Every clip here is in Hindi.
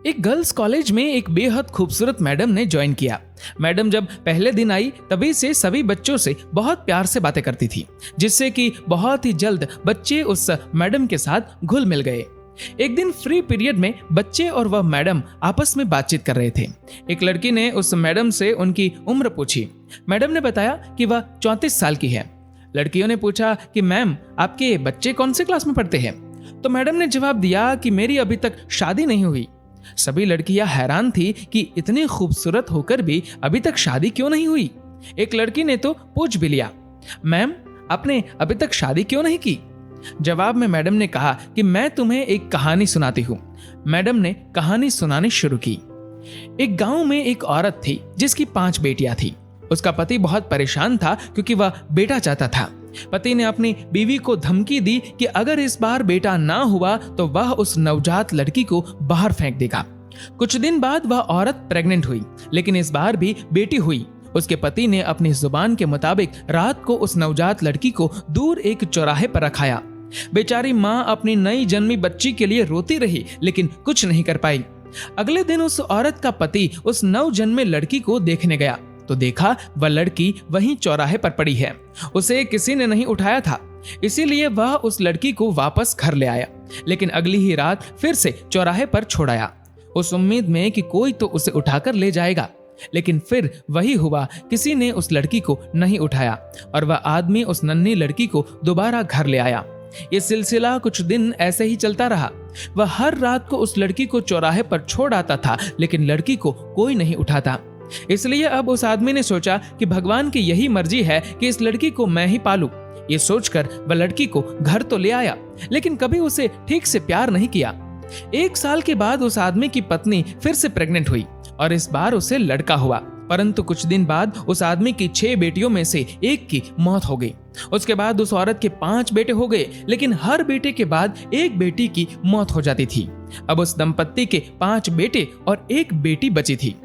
एक गर्ल्स कॉलेज में एक बेहद खूबसूरत मैडम ने ज्वाइन किया। मैडम जब पहले दिन आई तभी से सभी बच्चों से बहुत प्यार से बातें करती थी, जिससे कि बहुत ही जल्द बच्चे उस मैडम के साथ घुल मिल गए। एक दिन फ्री पीरियड में बच्चे और वह मैडम आपस में बातचीत कर रहे थे। एक लड़की ने उस मैडम से उनकी उम्र पूछी। मैडम ने बताया कि वह 34 साल की है। लड़कियों ने पूछा कि मैम, आपके बच्चे कौन से क्लास में पढ़ते हैं? तो मैडम ने जवाब दिया कि मेरी अभी तक शादी नहीं हुई। सभी लड़कियां हैरान थी कि इतनी खूबसूरत होकर भी अभी तक शादी क्यों नहीं हुई। एक लड़की ने तो पूछ भी लिया, मैम, आपने अभी तक शादी क्यों नहीं की? जवाब में मैडम ने कहा कि मैं तुम्हें एक कहानी सुनाती हूँ। मैडम ने कहानी सुनानी शुरू की। एक गांव में एक औरत थी जिसकी 5 बेटियां थी। उसका पति बहुत परेशान था क्योंकि वह बेटा चाहता था। पति ने अपनी बीवी को धमकी दी कि अगर इस बार बेटा ना हुआ तो वह उस नवजात लड़की को बाहर फेंक देगा। कुछ दिन बाद वह औरत प्रेग्नेंट हुई, लेकिन इस बार भी बेटी हुई। उसके पति ने अपनी जुबान के मुताबिक रात को उस नवजात लड़की को दूर एक चौराहे पर रखाया। बेचारी माँ अपनी नई जन्मी बच्ची के लिए रोती रही, लेकिन कुछ नहीं कर पाई। अगले दिन उस औरत का पति उस नवजन्मे लड़की को देखने गया तो देखा वह लड़की वहीं चौराहे पर पड़ी है। उसे किसी ने नहीं उठाया था, इसीलिए वह उस लड़की को वापस घर ले आया, लेकिन अगली ही रात फिर से चौराहे पर छोड़ आया, उस उम्मीद में कि कोई तो उसे उठाकर ले जाएगा। लेकिन फिर वही हुआ, किसी ने उस लड़की को नहीं उठाया और वह आदमी उस नन्ही लड़की को दोबारा घर ले आया। ये सिलसिला कुछ दिन ऐसे ही चलता रहा। वह हर रात को उस लड़की को चौराहे पर छोड़ आता था, लेकिन लड़की को कोई नहीं उठाता। इसलिए अब उस आदमी ने सोचा कि भगवान की यही मर्जी है कि इस लड़की को मैं ही पालूं। ये सोचकर वह लड़की को घर तो ले आया, लेकिन कभी उसे ठीक से प्यार नहीं किया। 1 साल के बाद उस आदमी की पत्नी फिर से प्रेग्नेंट हुई और इस बार उसे लड़का हुआ। परंतु कुछ दिन बाद उस आदमी की 6 बेटियों में से एक की मौत हो गई। उसके बाद उस औरत के 5 बेटे हो गए, लेकिन हर बेटे के बाद एक बेटी की मौत हो जाती थी। अब उस दंपत्ति के 5 बेटे और एक बेटी बची थी।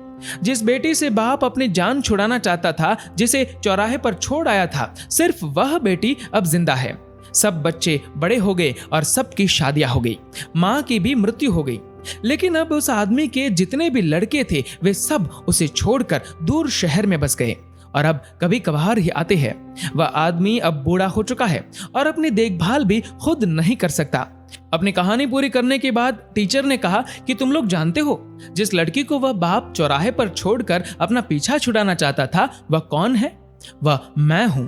जिस बेटी से बाप अपनी जान छुड़ाना चाहता था, जिसे चौराहे पर छोड़ आया था, सिर्फ वह बेटी अब जिंदा है। सब बच्चे बड़े हो गए और सबकी शादियां हो गई। माँ की भी मृत्यु हो गई। लेकिन अब उस आदमी के जितने भी लड़के थे वे सब उसे छोड़कर दूर शहर में बस गए और अब कभी कभार ही आते हैं। वह आदमी अब बूढ़ा हो चुका है और अपनी देखभाल भी खुद नहीं कर सकता। अपनी कहानी पूरी करने के बाद टीचर ने कहा कि तुम लोग जानते हो, जिस लड़की को वह बाप चौराहे पर छोड़कर अपना पीछा छुड़ाना चाहता था वह कौन है? वह मैं हूं।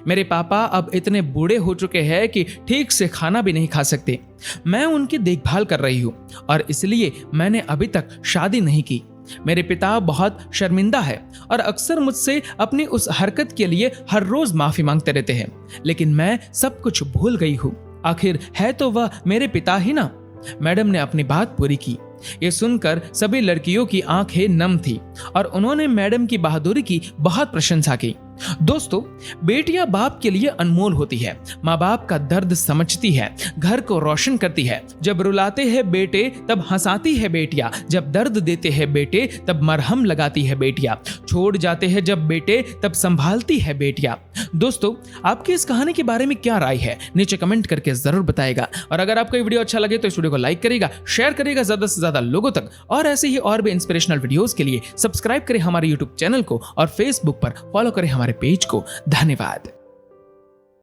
मेरे पापा अब इतने बूढ़े हो चुके हैं कि ठीक से खाना भी नहीं खा सकते। मैं उनकी देखभाल कर रही हूँ और इसलिए मैंने अभी तक शादी नहीं की। मेरे पिता बहुत शर्मिंदा है और अक्सर मुझसे अपनी उस हरकत के लिए हर रोज माफी मांगते रहते हैं, लेकिन मैं सब कुछ भूल गई हूँ। आखिर है तो वह मेरे पिता ही ना। मैडम ने अपनी बात पूरी की। ये सुनकर सभी लड़कियों की आंखें नम थी और उन्होंने मैडम की बहादुरी की बहुत प्रशंसा की। दोस्तों, बेटियां बाप के लिए अनमोल होती है। माँ बाप का दर्द समझती है, घर को रोशन करती है। जब रुलाते हैं बेटे तब हंसाती है बेटियां, जब दर्द देते हैं बेटे तब मरहम लगाती है बेटियां, छोड़ जाते हैं जब बेटे तब संभालती है बेटियां। दोस्तों, आपकी इस कहानी के बारे में क्या राय है? नीचे कमेंट करके जरूर बताएगा। और अगर आपको ये वीडियो अच्छा लगे तो इस वीडियो को लाइक करेगा, शेयर करेगा ज्यादा से ज्यादा लोगों तक। और ऐसे ही और भी इंस्पिरेशनल वीडियोस के लिए सब्सक्राइब करें हमारे यूट्यूब चैनल को और फेसबुक पर फॉलो करें हमारे पेज को। धन्यवाद।